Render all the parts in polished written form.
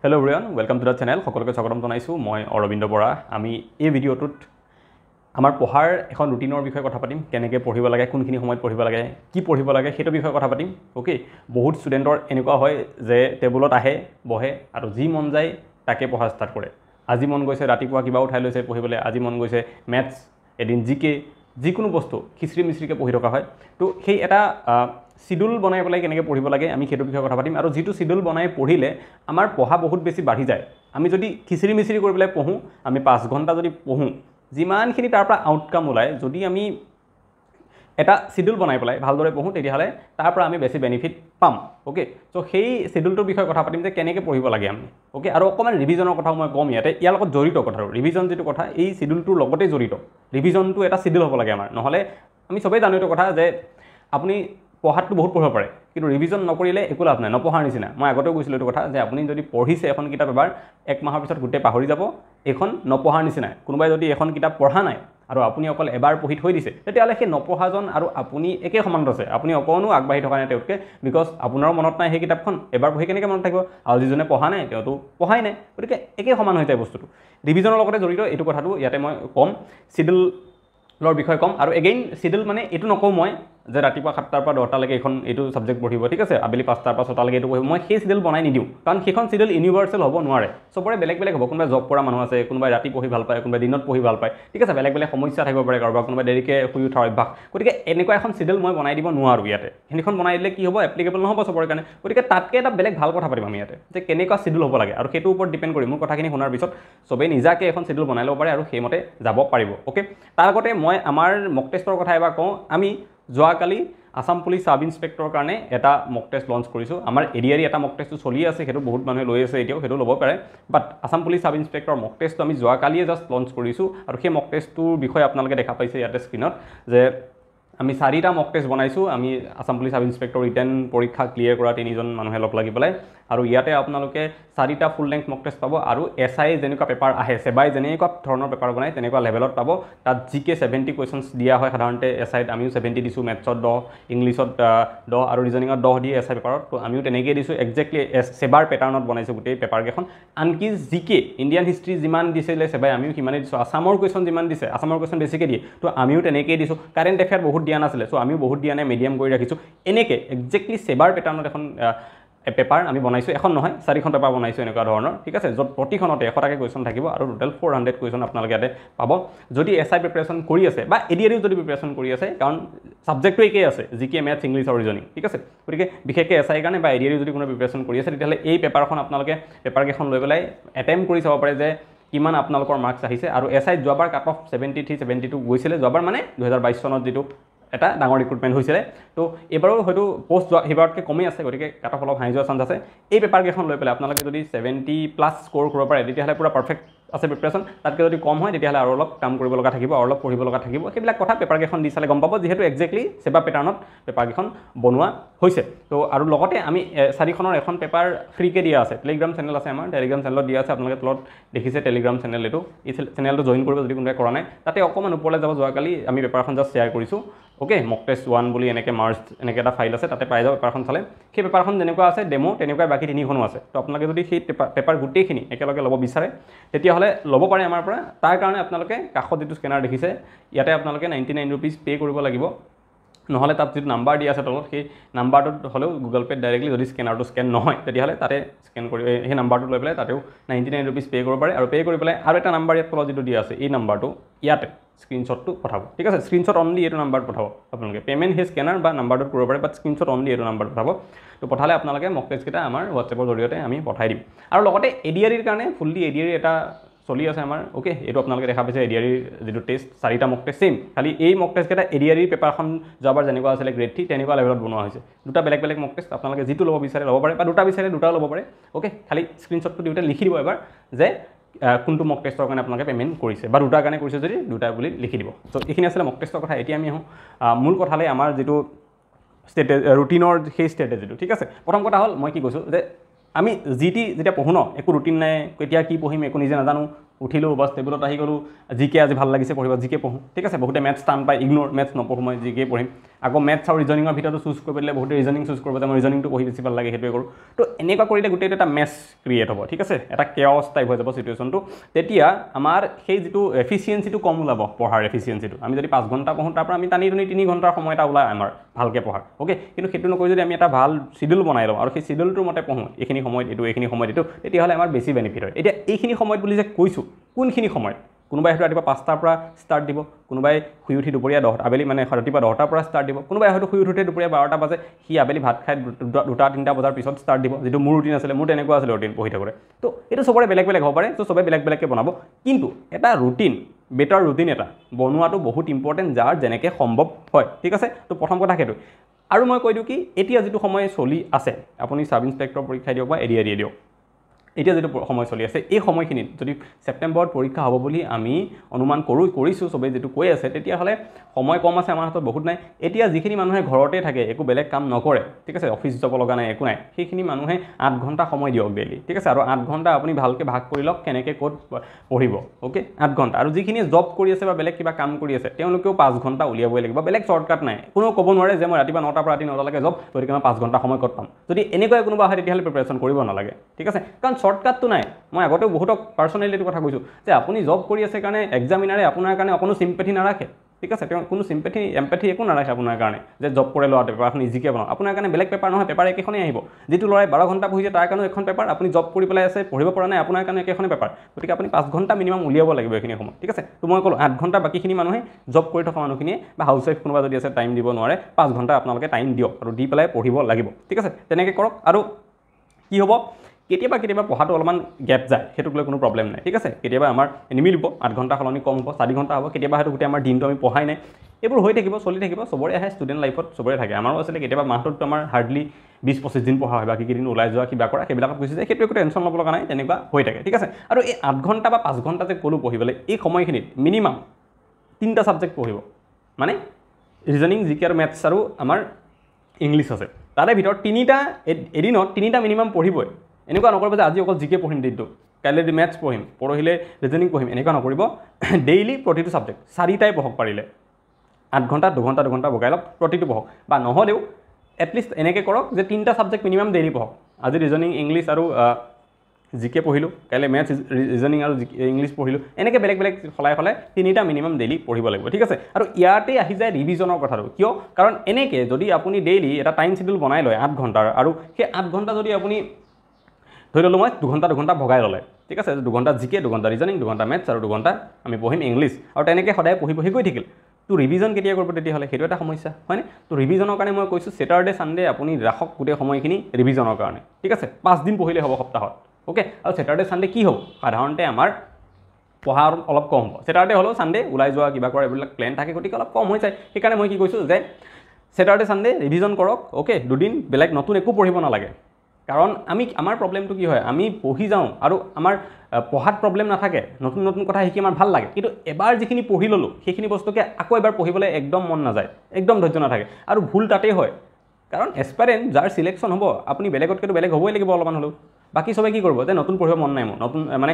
Hello everyone, welcome to the channel. সকলোকে স্বাগতম জনাইছো মই অৰবিন্দ বৰা। আমি এই ভিডিওটোত আমাৰ পঢ়াৰ এখন ৰুটিনৰ বিষয়ে কথা পাতিম। কেনেকৈ পঢ়িব লাগে, কোনখিনি সময়ত পঢ়িব লাগে, কি পঢ়িব লাগে সেইটো বিষয়ে কথা পাতিম। ওকে, বহুত ষ্টুডেণ্টৰ এনেকুৱা হয় যে টেবুলত আহে, বহে আৰু যি মন যায় তাকে পঢ়া ষ্টাৰ্ট কৰে। আজি মন গৈছে ৰাতিপুৱা কিবা উঠাই লৈছে পঢ়িবলৈ, আজি মন গৈছে মেথছ, এদিন জিকে, যিকোনো বস্তু খিচৰি মিচৰিকৈ পঢ়ি থকা হয়। তো সেই এটা শিডিউল বনাই পেলাই কেনেকৈ পঢ়িব লাগে আমি সেইটো বিষয়ে কথা পাতিম। আৰু যিটো শিডিউল বনাই পঢ়িলে আমাৰ পঢ়া বহুত বেছি বাঢ়ি যায়। আমি যদি খিচৰি মিচৰি কৰি পেলাই পঢ়োঁ, আমি 5 ঘণ্টা যদি পঢ়োঁ, যিমানখিনি তাৰ পৰা আউটকাম ওলায়, যদি আমি এটা শিডিউল বনাই পেলাই ভালদৰে পঢ়োঁ তেতিয়াহ'লে তাৰ পৰা আমি বেছি বেনিফিট পাম। ওকে, চ' সেই শিডিউলটোৰ বিষয়ে কথা পাতিম যে কেনেকৈ পঢ়িব লাগে আমি। ওকে, আৰু অকণমান ৰিভিজনৰ কথাও মই ক'ম ইয়াতে, ইয়াৰ লগত জড়িত কথাটো। ৰিভিজন যিটো কথা এই শিডিউলটোৰ লগতে জড়িত। ৰিভিজনটো এটা শিডিউল হ'ব লাগে আমাৰ, নহ'লে আমি চবেই জানো এইটো কথা যে আপুনি পঢ়াতটো বহুত পঢ়িব পাৰে, কিন্তু ৰিভিজন নকৰিলে একো লাভ নাই, নপঢ়াৰ নিচিনা। মই আগতেও কৈছিলোঁ এইটো কথা যে আপুনি যদি পঢ়িছে এখন কিতাপ এবাৰ, 1 মাহৰ পিছত গোটেই পাহৰি যাব, এইখন নপঢ়াৰ নিচিনাই। কোনোবাই যদি এখন কিতাপ পঢ়া নাই আৰু আপুনি অকল এবাৰ পঢ়ি থৈ দিছে, তেতিয়াহ'লে সেই নপঢ়াজন আৰু আপুনি একে সমানত আছে। আপুনি অকণো আগবাঢ়ি থকা নাই তেওঁতকৈ, বিকজ আপোনাৰো মনত নাই সেই কিতাপখন, এবাৰ পঢ়ি কেনেকৈ মনত থাকিব, আৰু যিজনে পঢ়া নাই তেওঁতো পঢ়াই নাই, গতিকে একে সমান হৈ যায় বস্তুটো। ৰিভিজনৰ লগতে জড়িত এইটো কথাটো ইয়াতে মই ক'ম, শিডিউলৰ বিষয়ে ক'ম। আৰু এগেইন শিডিউল মানে এইটো নকওঁ মই যে ৰাতিপুৱা 7টাৰ পৰা 10টালৈকে এইটো ছাবজেক্ট পঢ়িব, ঠিক আছে, আবেলি 5টাৰ পৰা 6টালৈকে এইটো পঢ়িব। মই সেই শিডিউল বনাই নিদিওঁ, কাৰণ সেইখন শিডিউল ইউনিভাৰ্চেল হ'ব নোৱাৰে। চবৰে বেলেগ বেলেগ হ'ব। কোনোবাই জব কৰা মানুহ আছে, কোনোবাই ৰাতি পঢ়ি ভাল পায়, কোনোবাই দিনত পঢ়ি ভাল পায়, ঠিক আছে, বেলেগ বেলেগ সমস্যা থাকিব পাৰে কাৰোবাৰ, কোনোবাই দেৰিকৈ শুই উঠাৰ অভ্যাস। গতিকে এনেকুৱা এখন শিডিউল মই বনাই দিব নোৱাৰোঁ ইয়াতে। সেইখন বনাই দিলে কি হ'ব, এপ্লিকেবল নহ'ব চবৰে কাৰণে। গতিকে তাতকৈ এটা বেলেগ ভাল কথা পাতিম আমি ইয়াতে, যে কেনেকুৱা শিডিউল হ'ব লাগে, আৰু সেইটোৰ ওপৰত ডিপেণ্ড কৰি মোৰ কথাখিনি শুনাৰ পিছত চবেই নিজাকৈ এখন শিডিউল বনাই ল'ব পাৰে আৰু সেইমতে যাব পাৰিব। অ'কে, তাৰ আগতে মই আমাৰ মক টেষ্টৰ কথা এবাৰ কওঁ। আমি যোৱাকালি আসাম পুলিচ সাব ইন্সপেক্টৰৰ কাৰণে এটা মক টেষ্ট লঞ্চ কৰিছোঁ। আমাৰ এডিআৰি এটা মক টেষ্টটো চলি আছে, সেইটো বহুত মানুহে লৈ আছে এতিয়াও, সেইটো ল'ব পাৰে। বাট আসাম পুলিচ সাব ইন্সপেক্টৰ মক টেষ্টটো আমি যোৱাকালিয়ে জাষ্ট লঞ্চ কৰিছোঁ। আৰু সেই মক টেষ্টটোৰ বিষয়ে আপোনালোকে দেখা পাইছে ইয়াতে স্ক্ৰীণত, যে আমি 4টা মক টেষ্ট বনাইছোঁ। আমি Assam police sub inspector written পৰীক্ষা ক্লিয়াৰ কৰা 3জন মানুহে লগ লাগি পেলাই। আৰু ইয়াতে আপোনালোকে 4টা ফুল লেংথ মক টেষ্ট পাব। আৰু SI যেনেকুৱা পেপাৰ আহে, সেবাই যেনেকুৱা ধৰণৰ পেপাৰ বনায় তেনেকুৱা লেভেলত পাব। তাত জিকে 70 কুৱেশ্যনছ দিয়া হয় সাধাৰণতে SIত। আমিও 70 দিছোঁ, মেথছত 10, ইংলিছত 10 আৰু ৰিজনিঙত 10 দিয়ে SI পেপাৰত। তো আমিও তেনেকৈ দিছোঁ, একজেক্টলি সেবাৰ পেটাৰ্ণত বনাইছোঁ গোটেই পেপাৰকেইখন। আনকি জিকে ইণ্ডিয়ান হিষ্ট্ৰী যিমান দিছিলে সেবাই, আমিও সিমানেই দিছোঁ। আসামৰ কুৱেশ্যন যিমান দিছে, আসামৰ কুৱেশ্যন বেছিকৈ দিয়ে, তো আমিও তেনেকৈয়ে দিছোঁ। কাৰেণ্ট এফেয়াৰ বহুত দিয়া নাছিলে, চ' আমিও বহুত দিয়া নাই, মিডিয়াম কৰি ৰাখিছোঁ। এনেকৈ একজেক্টলি সেবাৰ পেটাৰ্ণত এখন পেপাৰ আমি বনাইছোঁ। এখন নহয়, 4খন পেপাৰ বনাইছোঁ এনেকুৱা ধৰণৰ, ঠিক আছে, য'ত প্ৰতিখনতে 100টাকৈ কুৱেশ্যন থাকিব আৰু টোটেল 400 কুৱেশ্যন আপোনালোকে ইয়াতে পাব। যদি SI প্ৰিপেৰেশ্যন কৰি আছে বা এডিআৰিও যদি প্ৰিপেৰেশ্যন কৰি আছে, কাৰণ ছাবজেক্টটো একেই আছে, জিকে, মেথছ, ইংলিছ আৰু ৰিজনিং, ঠিক আছে। গতিকে বিশেষকৈ SIৰ কাৰণে বা এডিআৰিও যদি কোনো প্ৰিপেৰেশ্যন কৰি আছে, তেতিয়াহ'লে এই পেপাৰখন আপোনালোকে পেপাৰকেইখন লৈ পেলাই এটেম্প কৰি চাব পাৰে যে কিমান আপোনালোকৰ মাৰ্কছ আহিছে। আৰু SIত যোৱাবাৰ কাট অফ 73, 72 গৈছিলে, যোৱাবাৰ মানে 2022 চনত যিটো এটা ডাঙৰ ৰিক্ৰুটমেণ্ট হৈছিলে। তো এইবাৰো হয়তো পোষ্ট সেইবাৰতকৈ কমেই আছে, গতিকে কাট অফ অলপ হাই যোৱাৰ চান্স আছে। এই পেপাৰকেইখন লৈ পেলাই আপোনালোকে যদি 70+ স্ক'ৰ কৰিব পাৰে, তেতিয়াহ'লে পূৰা পাৰফেক্ট আছে প্ৰিপেৰেশ্যন। তাতকৈ যদি কম হয় তেতিয়াহ'লে আৰু অলপ কাম কৰিব লগা থাকিব, আৰু অলপ পঢ়িব লগা থাকিব। সেইবিলাক কথা পেপাৰকেইখন দি চালে গম পাব, যিহেতু একজেক্টলি সেবা পেটাৰ্ণত পেপাৰকেইখন বনোৱা হৈছে। তো আৰু লগতে আমি 4খনৰ এখন পেপাৰ ফ্ৰীকৈ দিয়া আছে। টেলিগ্ৰাম চেনেল আছে আমাৰ, টেলিগ্ৰাম চেনেলত দিয়া আছে। আপোনালোকে তলত দেখিছে টেলিগ্ৰাম চেনেল, এইটো এই চেনেলটো জইন কৰিব যদি কোনোবাই কৰা নাই। তাতে অকণমান ওপৰলৈ যাব, যোৱাকালি আমি পেপাৰখন জাষ্ট শ্বেয়াৰ কৰিছোঁ। অ'কে, মক টেষ্ট 1 বুলি এনেকৈ মাৰ্চ এনেকৈ এটা ফাইল আছে, তাতে পাই যাব পেপাৰখন চালে। সেই পেপাৰখন যেনেকুৱা আছে ডেমো, তেনেকুৱাই বাকী 3খনো আছে। তো আপোনালোকে যদি সেই পেপাৰ গোটেইখিনি একেলগে ল'ব বিচাৰে, তেতিয়াহ'লে ল'ব পাৰে আমাৰ পৰা। তাৰ কাৰণে আপোনালোকে কাষত যিটো স্কেনাৰ দেখিছে, ইয়াতে আপোনালোকে 99 ৰুপিজ পে' কৰিব লাগিব। নহ'লে তাত যিটো নাম্বাৰ দিয়া আছে তলত, সেই নাম্বাৰটোত হ'লেও গুগল পে'ত ডাইৰেক্টলি, যদি স্কেনাৰটো স্কেন নহয় তেতিয়াহ'লে তাতে স্কেন কৰি সেই নাম্বাৰটো লৈ পেলাই তাতেও 99 ৰুপিজ পে' কৰিব পাৰে। আৰু পে' কৰি পেলাই আৰু এটা নাম্বাৰ ইয়াত তলত যিটো দিয়া আছে, এই নাম্বাৰটো ইয়াতে স্ক্ৰীনশ্বটটো পঠাব, ঠিক আছে। স্ক্ৰীনশ্বট অনলি এইটো নাম্বাৰত পঠাব আপোনালোকে। পে'মেণ্ট সেই স্কেনাৰ বা নাম্বাৰটোত কৰিব পাৰে, বাট স্ক্ৰীনশ্বট অনলি এইটো নাম্বাৰত পঠাব। তো পঠালে আপোনালোকে মক টেষ্টকেইটা আমাৰ হোৱাটছএপৰ জৰিয়তে আমি পঠাই দিম। আৰু লগতে এডিআৰিৰ কাৰণে ফুল্লি এডিআৰি এটা চলি আছে আমাৰ। অ'কে, এইটো আপোনালোকে দেখা পাইছে এডিআৰিৰ যিটো টেষ্ট, 4টা মক টেষ্ট ছেইম, খালি এই মক টেষ্টকেইটা এডিআৰিৰ পেপাৰখন যোৱাবাৰ যেনেকুৱা আছিলে গ্ৰেড 3, তেনেকুৱা লেভেলত বনোৱা হৈছে। 2টা বেলেগ বেলেগ মক টেষ্ট, আপোনালোকে যিটো ল'ব বিচাৰে ল'ব পাৰে, বা 2টা বিচাৰে 2টাও ল'ব পাৰে। অ'কে, খালি স্ক্ৰীনশ্বটটো দিওঁতে লিখি দিব এবাৰ যে কোনটো মক টেষ্টৰ কাৰণে আপোনালোকে পে'মেণ্ট কৰিছে, বা 2টাৰ কাৰণে কৰিছে যদি 2টা বুলি লিখি দিব। চ' এইখিনি আছিলে মক টেষ্টৰ কথা। এতিয়া আমি আহোঁ মূল কথালৈ, আমাৰ যিটো ৰুটিনৰ সেই ষ্ট্ৰেটেজিটো, ঠিক আছে। প্ৰথম কথা হ'ল, মই কি কৈছোঁ যে আমি যেতিয়া পঢ়োঁ ন, একো ৰুটিন নাই, কেতিয়া কি পঢ়িম একো নিজে নাজানো, উঠিলোঁ বাছ টেবুলত আহি গ'লোঁ জিকে আজি ভাল লাগিছে পঢ়িব জিকে পঢ়োঁ ঠিক আছে বহুতে মেথছ টান পায় ইগনোৰ মেথছ নপঢ়োঁ মই জিকে পঢ়িম আকৌ মেথছ আৰু ৰিজনিঙৰ ভিতৰতো চুজ কৰিব দিলে বহুতে ৰিজনিং চুজ কৰিব যে মই ৰিজনিংটো পঢ়ি বেছি ভাল লাগে সেইটোৱে কৰোঁ তো এনেকুৱা কৰিলে গোটেইটো এটা মেছ ক্ৰিয়েট হ'ব ঠিক আছে এটা কেঅছ টাইপ হৈ যাব চিটুৱেশ্যনটো তেতিয়া আমাৰ সেই যিটো এফিচিয়েঞ্চিটো কম ওলাব পঢ়াৰ এফিচিয়েঞ্চিটো আমি যদি 5 ঘণ্টা পঢ়োঁ তাৰ পৰা আমি টানি 3 ঘণ্টাৰ সময় এটা ওলায় আমাৰ ভালকৈ পঢ়াৰ অ'কে কিন্তু সেইটো নকৰি যদি আমি এটা ভাল শিডিউল বনাই লওঁ আৰু সেই শিডিউলটোৰ মতে পঢ়োঁ এইখিনি সময়ত এইখিনি সময়ত তেতিয়াহ'লে আমাৰ বেছি বেনিফিট হয় এতিয়া এইখিনি সময়ত বুলি যে কৈছোঁ কোনখিনি সময়ত কোনোবাই হয়তো ৰাতিপুৱা 5টাৰ পৰা ষ্টাৰ্ট দিব কোনোবাই শুই উঠি দুপৰীয়া 10 আবেলি মানে ৰাতিপুৱা 10টাৰ পৰা ষ্টাৰ্ট দিব কোনোবাই হয়তো শুই উঠোতে দুপৰীয়া 12টা বাজে সি আবেলি ভাত খাই 2-3টা বজাৰ পিছত ষ্টাৰ্ট দিব যিটো মোৰ ৰুটিন আছিলে মোৰ তেনেকুৱা আছিলে ৰুটিন পঢ়ি থাকোঁতে তো এইটো চবৰে বেলেগ বেলেগ হ'ব পাৰে তো চবে বেলেগ বেলেগকৈ বনাব কিন্তু এটা ৰুটিন বেটাৰ ৰুটিন এটা বনোৱাটো বহুত ইম্পৰ্টেণ্ট যাৰ যেনেকৈ সম্ভৱ হয় ঠিক আছে তো প্ৰথম কথা সেইটো আৰু মই কৈ দিওঁ কি এতিয়া যিটো সময় চলি আছে আপুনি সাব ইন্সপেক্টৰ পৰীক্ষা দিয়ক বা এডিআই দিয়ক এতিয়া যেটো সময় চলি আছে এই সময়খিনিত যদি সেপ্টেম্বৰত পৰীক্ষা হ'ব বুলি আমি অনুমান কৰিছোঁ সবে যেটো কৈ আছে তেতিয়া হলে সময় কম আছে আমাৰ হাতত বহুত নাই এতিয়া যিখিনি মানুহে ঘৰতে থাকে একো বেলেগ কাম নকৰে ঠিক আছে অফিস যাব লগা নাই একো নাই সেইখিনি মানুহে 8 ঘণ্টা সময় দিয়ক ডেইলি ঠিক আছে আৰু 8 ঘণ্টা আপুনি ভালকে ভাগ কৰি লওক কেনেকৈ কোড পঢ়িব ওকে 8 ঘণ্টা আৰু যিখিনি জব কৰি আছে বা বেলেগ কিবা কাম কৰি আছে তেওঁলোকেও 5 ঘণ্টা উলিয়াবই লাগিব বেলেগ শৰ্টকাট নাই কোনো ক'ব নোৱাৰে যে মই ৰাতিপুৱা 9টাৰ পৰা ৰাতি 9টালৈকে জব গতিকে মই 5 ঘণ্টা সময় ক'ত পাম যদি এনেকৈ কোনোবা হয় তেতিয়াহলে প্ৰিপাৰেচন কৰিব নালাগে ঠিক আছে কাৰণ শৰ্টকাটটো নাই মই আগতেও বহুতক পাৰ্সোনালি এটো কথা কৈছো যে আপুনি জব কৰি আছে কাৰণে এক্সামিনাৰে আপোনাৰ কাৰণে অকনো সিম্পেথি নাৰাখে ঠিক আছে তেওঁ কোনো সিম্পেথি এমপ্যাথি একো নাৰাখে আপোনাৰ কাৰণে যে জব কৰে লোৱা পেপাৰখন ইজিকে বনাও আপোনাৰ কাৰণে বেলেগ পেপাৰ নহয় পেপাৰ একেখনেই আহিব যেটো লৰাই 12 ঘণ্টা পঢ়িছে তাৰ কাৰণে এখন পেপাৰ আপুনি জব কৰি পেলাই আছে পঢ়িব পৰা নাই আপোনাৰ কাৰণে একেখনেই পেপাৰ গতিকে আপুনি 5 ঘণ্টা মিনিমাম উলিয়াব লাগিব এখিনি সময় ঠিক আছে তো মই কলো 8 ঘণ্টা বাকিখিনি মানুহে জব কৰি থকা মানুহখিনি বা হাউস ওয়াইফ কোনোবা যদি আছে টাইম দিব নোৱাৰে 5 ঘণ্টা আপোনালোকে টাইম দিয়ক আৰু দি পেলাই পঢ়িব লাগিব ঠিক আছে তেনেকৈ কৰক আৰু কি হ'ব কেতিয়াবা পঢ়াটো অলপমান গ্যাপ যায় হেতুক লৈ কোনো প্ৰবলেম নাই ঠিক আছে কেতিয়াবা আমাৰ নিমিলিব 8 ঘণ্টা খলনি কম হ'ব 4 ঘণ্টা হ'ব কেতিয়াবা হয়তো গুটে আমাৰ দিনটো আমি পঢ়াই নাই এবোৰ হৈ থাকিব চলি থাকিব সবৰে আহে ষ্টুডেন্ট লাইফত সবৰে থাকে আমাৰো আছে কেতিয়াবা মাহটোত আমাৰ হাৰ্ডলি 20-25 দিন পঢ়া হয় বাকি দিন ওলাই যোৱা কিবা কৰা হেবিলাকত গুছি যায় হেতু একো টেনচন ল'ব লগা নাই তেনেকুৱা হৈ থাকে ঠিক আছে আৰু এই 8 ঘণ্টা বা 5 ঘণ্টা যে কলো পঢ়িবলৈ এই সময়খিনিত মিনিমাম 3টা সাবজেক্ট পঢ়িব মানে ৰিজনিং জিকে আৰু ম্যাথছ আৰু আমাৰ ইংলিশ আছে তাৰে ভিতৰত 3টা এদিনত 3টা মিনিমাম পঢ়িবই এনেকুৱা নকৰিব যে আজি অকল জিকে পঢ়িম দিনটো কাইলৈ ম্যাথছ পঢ়িম পৰহিলে ৰিজনিং পঢ়িম এনেকুৱা নকৰিব ডেইলি প্ৰতিটো সাবজেক্ট 4টাই পঢ়ক পাৰিলে 8 ঘণ্টা 2 ঘণ্টা 2 ঘণ্টা বগাই লওক প্ৰতিটো পঢ়ক বা নহলেও এটলিষ্ট এনেকৈ কৰক যে 3টা সাবজেক্ট মিনিমাম ডেইলি পঢ়ক আজি ৰিজনিং ইংলিশ আৰু জিকে পঢ়িলো কাইলৈ ম্যাথছ ৰিজনিং আৰু ইংলিশ পঢ়িলো এনেকৈ বেলেগ বেলেগ ফলাই 3টা মিনিমাম ডেইলি পঢ়িব লাগিব ঠিক আছে আৰু ইয়াতে আহি যায় ৰিভিজনৰ কথাটো কিয় কাৰণ এনেকৈ যদি আপুনি ডেইলি এটা টাইম শিডিউল বনাই লয় 8 ঘণ্টাৰ আৰু সেই 8 ঘণ্টা যদি আপুনি ধৰি ললো মই 2 ঘণ্টা ভগাই ললে ঠিক আছে 2 ঘণ্টা জিকে 2 ঘণ্টা ৰিজনিং 2 ঘণ্টা ম্যাথছ আৰু 2 ঘণ্টা আমি পঢ়িম ইংলিশ আৰু তেনেকৈ সদায় পঢ়ি গৈ থাকিল তো ৰিভিজন কেতিয়া কৰিব তেতিয়া হলে হেতু এটা সমস্যা হয়নে তো ৰিভিজনৰ কাৰণে মই কৈছো স্যাটাৰডে সানডে আপুনি ৰাখক গুটে সময়খিনি ৰিভিজনৰ কাৰণে ঠিক আছে 5 দিন পঢ়িলে হ'ব সপ্তাহত ওকে আৰু স্যাটাৰডে সানডে কি হ'ব সাধাৰণতে আমাৰ পঢ়াৰ অলপ কম হ'ব স্যাটাৰডে হলো সানডে উলাই যোৱা কিবা কৰা এইবিলাক প্ল্যান থাকে গতিকে অলপ কম হৈ যায় সেইকাৰণে মই কি কৈছো যে স্যাটাৰডে সানডে ৰিভিজন কৰক ওকে দুদিন বেলেগ নতুন একো পঢ়িব নালাগে কাৰণ আমাৰ প্ৰবলেমটো কি হয় আমি পঢ়ি যাওঁ আৰু আমাৰ পঢ়াত প্ৰবলেম নাথাকে নতুন কথা শিকি আমাৰ ভাল লাগে কিন্তু এবাৰ যিখিনি পঢ়ি ললো সেইখিনি বস্তুকে আকৌ এবাৰ পঢ়িবলৈ একদম মন নাযায় একদম ধৈৰ্য নাথাকে আৰু ভুল তাতেই হয় কাৰণ এসপাৰেন্ট যাৰ সিলেকশন হ'ব আপুনি বেলেগতকৈ বেলেগ হ'বই লাগিব অলপমান হলো বাকি সবে কি কৰিব যে নতুন পঢ়িব মন নাই মোৰ নতুন মানে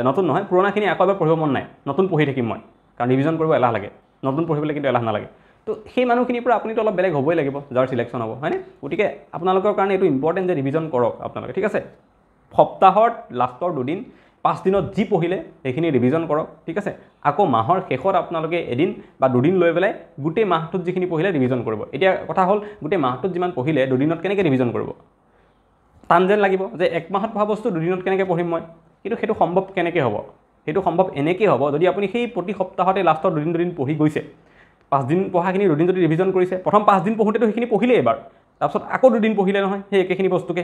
নতুন নহয় পুৰণাখিনি আকৌ এবাৰ পঢ়িব মন নাই নতুন পঢ়ি থাকিম মই কাৰণ ৰিভিজন কৰিব এলাহ লাগে নতুন পঢ়িবলৈ কিন্তু এলাহ নালাগে তো সেই মানুহখিনিৰ পৰা আপুনি তো অলপ বেলেগ হ'বই লাগিব যাৰ সিলেকশন হ'ব হয়নে গতিকে আপোনালোকৰ কাৰণে এটো ইম্পৰ্টেন্ট যে ৰিভিজন কৰক আপোনালোকে ঠিক আছে সপ্তাহৰ লাষ্টৰ দুদিন 5 দিনত যি পঢ়িলে সেইখিনি ৰিভিজন কৰক ঠিক আছে আকৌ মাহৰ শেষত আপোনালোকে এদিন বা দুদিন লৈ পেলাই গুটে মাহটোত যিখিনি পঢ়িলে ৰিভিজন কৰিব এতিয়া কথা হ'ল গুটে মাহটোত যিমান পঢ়িলে দুদিনত কেনেকৈ ৰিভিজন কৰিব টানজেন লাগিব যে এক মাহত পঢ়া বস্তু দুদিনত কেনেকৈ পঢ়িম মই কিন্তু হেতু সম্ভৱ কেনেকৈ হ'ব হেতু সম্ভৱ এনেকৈ হ'ব যদি আপুনি সেই প্ৰতি সপ্তাহতে লাষ্টৰ দুদিন পঢ়ি গৈছে 5 দিন পঢ়াখিনি দুদিন যদি ৰিভিজন কৰিছে প্ৰথম 5 দিন পঢ়োতেতো সেইখিনি পঢ়িলে এবাৰ তাৰপিছত আকৌ দুদিন পঢ়িলে নহয় সেই একেখিনি বস্তুকে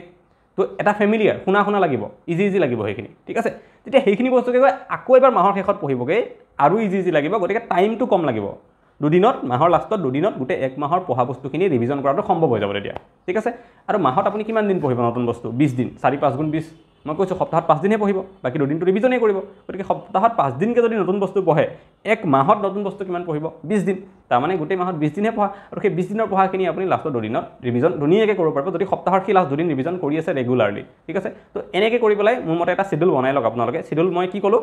তো এটা ফেমিলিয়াৰ শুনা লাগিব ইজি লাগিব সেইখিনি ঠিক আছে তেতিয়া সেইখিনি বস্তুকে আকৌ এবাৰ মাহৰ শেষত পঢ়িবগে আৰু ইজি লাগিব গতিকে টাইমটো কম লাগিব দুদিনত মাহৰ লাষ্টত দুদিনত গুটে এক মাহৰ পঢ়া বস্তুখিনি ৰিভিজন কৰাটো সম্ভৱ হৈ যাব তেতিয়া ঠিক আছে আৰু মাহত আপুনি কিমান দিন পঢ়িব নতুন বস্তু 20 দিন 4-5 গুণ 20 মই কৈছো সপ্তাহত 5 দিনহে পঢ়িব বাকি দুদিনটো ৰিভিজনই কৰিব গতিকে সপ্তাহত 5 দিনকে যদি নতুন বস্তু পঢ়ে এক মাহত নতুন বস্তু কিমান পঢ়িব 20 দিন তাৰ মানে গুটে মাহত 20 দিনহে পঢ়া আৰু সেই 20 দিনৰ পঢ়াখিনি আপুনি লাষ্টৰ দুদিনত ৰিভিজন ধুনীয়াকৈ কৰিব পাৰিব যদি সপ্তাহৰ কি লাষ্ট দুদিন ৰিভিজন কৰি আছে ৰেগুলাৰলি ঠিক আছে তো এনেকৈ কৰি পেলাই মোৰ মতে এটা শিডিউল বনাই লওক আপোনালোকে শিডিউল মই কি কলো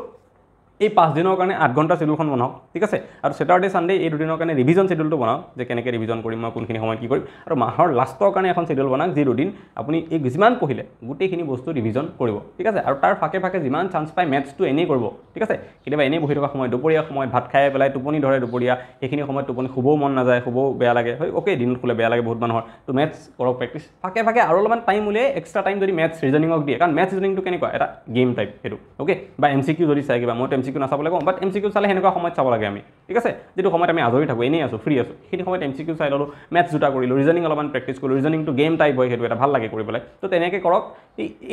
এই 5 দিনৰ কাৰণে 8 ঘণ্টা শিডিউলখন বনাওক ঠিক আছে আৰু স্যাটাৰডে সানডে এই দুদিনৰ কাৰণে ৰিভিজন শিডিউলটো বনাওক যে কেনেকৈ ৰিভিজন কৰিম মই কোনখিনি সময়ত কি কৰিম আৰু মাহৰ লাষ্টৰ কাৰণে এখন শিডিউল বনাওক যি দুদিন আপুনি এই যিমান পঢ়িলে গোটেইখিনি বস্তু ৰিভিজন কৰিব ঠিক আছে আৰু তাৰ ফাকে ফাকে যিমান চান্স পায় মেথছটো এনেই কৰিব ঠিক আছে কেতিয়াবা এনেই বহি থকা সময় দুপৰীয়া সময় ভাত খাই পেলাই টোপনি ধৰে দুপৰীয়া সেইখিনি সময়ত টোপনি শুবও মন নাযায় শুবও বেয়া লাগে হয় ওকে দিনত শুলে বেয়া লাগে বহুত মানুহৰ তো মেথছ কৰক প্ৰেক্টিছ ফাকে ফাকে আৰু অলপমান টাইম উলিয়াই এক্সট্ৰা টাইম যদি মেথছ ৰিজনিঙক দিয়ে কাৰণ মেথছ ৰিজনিংটো কেনেকুৱা এটা গেম টাইপ সেইটো ওকে বা MCQ যদি চাই কিবা মইতো MCQ নাচাবলৈ কওঁ বাট MCQ চালে সেনেকুৱা সময়ত চাব লাগে আমি ঠিক আছে যিটো সময়ত আমি আজৰি থাকোঁ এনেই আছোঁ ফ্ৰী আছোঁ সেইখিনি সময়ত MCQ চাই ল'লোঁ মেথছ দুটা কৰিলোঁ ৰিজনিং অলপমান প্ৰেক্টিছ কৰিলোঁ ৰিজনিংটো গেম টাইপ হয় সেইটো এটা ভাল লাগে কৰিবলৈ তো তেনেকৈ কৰক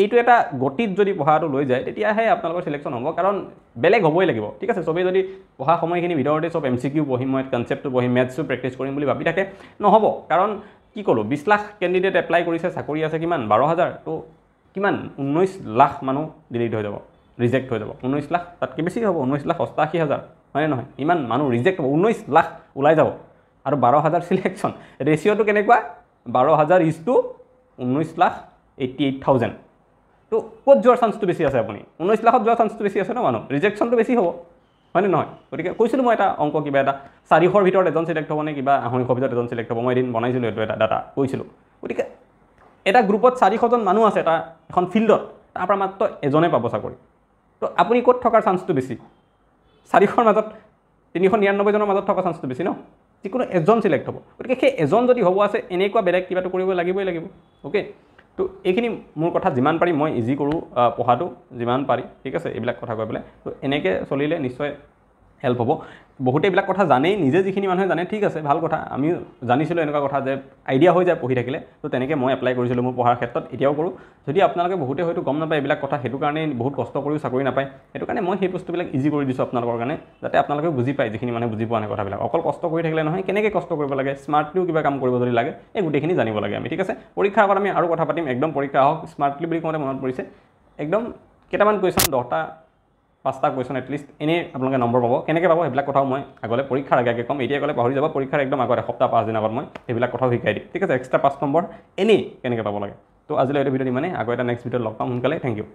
এইটো এটা গতিত যদি পঢ়াটো লৈ যায় তেতিয়াহে আপোনালোকৰ চিলেকশ্যন হ'ব কাৰণ বেলেগ হ'বই লাগিব ঠিক আছে চবেই যদি পঢ়া সময়খিনি ভিতৰতে চব MCQ পঢ়িম মই কনচেপ্টটো পঢ়িম মেথছটো প্ৰেক্টিছ কৰিম বুলি ভাবি থাকে নহ'ব কাৰণ কি ক'লোঁ 20 লাখ কেণ্ডিডেট এপ্লাই কৰিছে চাকৰি আছে কিমান 12,000 তো কিমান 19 লাখ মানুহ ডিলিট হৈ যাব ৰিজেক্ট হৈ যাব 19 লাখ তাতকৈ বেছি হ'ব 19,88,000 হয়নে নহয় ইমান মানুহ ৰিজেক্ট হ'ব 19 লাখ ওলাই যাব আৰু 12,000 চিলেকশ্যন ৰেচিঅ'টো কেনেকুৱা 12,000 ইজ টু 19,88,000 তো ক'ত যোৱাৰ চান্সটো বেছি আছে আপুনি 19 লাখত যোৱাৰ চান্সটো বেছি আছে ন মানুহ ৰিজেকশ্যনটো বেছি হ'ব হয়নে নহয় গতিকে কৈছিলোঁ মই এটা অংক কিবা এটা 400ৰ ভিতৰত এজন চিলেক্ট হ'ব নে কিবা 200ৰ ভিতৰত এজন চিলেক্ট হ'ব মই এদিন বনাইছিলোঁ এইটো এটা ডাটা কৈছিলোঁ গতিকে এটা গ্ৰুপত 400জন মানুহ আছে এটা এখন ফিল্ডত তাৰ পৰা মাত্ৰ এজনে পাব চাকৰি তো আপুনি ক'ত থকাৰ চান্সটো বেছি 400ৰ মাজত 399 জনৰ মাজত থকা চান্সটো বেছি ন যিকোনো এজন চিলেক্ট হ'ব গতিকে সেই এজন যদি হ'ব আছে এনেকুৱা বেলেগ কিবাটো কৰিব লাগিবই লাগিব ওকে তো এইখিনি মোৰ কথা যিমান পাৰি মই ইজি কৰোঁ পঢ়াটো যিমান পাৰি ঠিক আছে এইবিলাক কথা কৈ পেলাই তো এনেকৈ চলিলে নিশ্চয় হেল্প হ'ব বহুতে এইবিলাক কথা জানেই নিজে যিখিনি মানুহে জানে ঠিক আছে ভাল কথা আমি জানিছিলোঁ এনেকুৱা কথা যে আইডিয়া হৈ যায় পঢ়ি থাকিলে তো তেনেকৈ মই এপ্লাই কৰিছিলোঁ মোৰ পঢ়াৰ ক্ষেত্ৰত এতিয়াও কৰোঁ যদি আপোনালোকে বহুতে হয়তো গম নাপায় এইবিলাক কথা সেইটো কাৰণে বহুত কষ্ট কৰিও চাকৰি নাপায় সেইটো কাৰণে মই সেই বস্তুবিলাক ইজি কৰি দিছোঁ আপোনালোকৰ কাৰণে যাতে আপোনালোকে বুজি পায় যিখিনি মানুহে বুজি পোৱা নাই কথাবিলাক অকল কষ্ট কৰি থাকিলে নহয় কেনেকৈ কষ্ট কৰিব লাগে স্মাৰ্টলিও কিবা কাম কৰিব যদি লাগে এই গোটেইখিনি জানিব লাগে আমি ঠিক আছে পৰীক্ষাৰ আগত আমি আৰু কথা পাতিম একদম পৰীক্ষা আহক স্মাৰ্টলি বুলি কওঁতে মনত পৰিছে একদম কেইটামান কুৱেশ্যন 10টা 5টা কুৱেশ্যন এটলিষ্ট এনেই আপোনালোকে নম্বৰ পাব কেনেকৈ পাব সেইবিলাক কথাও মই আগলৈ পৰীক্ষাৰ আগে ক'ম এতিয়া ক'লে পাহৰি যাব পৰীক্ষাৰ একদম আগত এসপ্তাহ 5 দিন আগত মই সেইবিলাক কথাও শিকাই দিম ঠিক আছে এক্সট্ৰা 5 নম্বৰ এনেই কেনেকৈ পাব লাগে তো আজিলৈ এইটো ভিডিঅ'ত ইমানেই আকৌ এটা নেক্সট ভিডিঅ'ত লগ পাম সোনকালে থেংক ইউ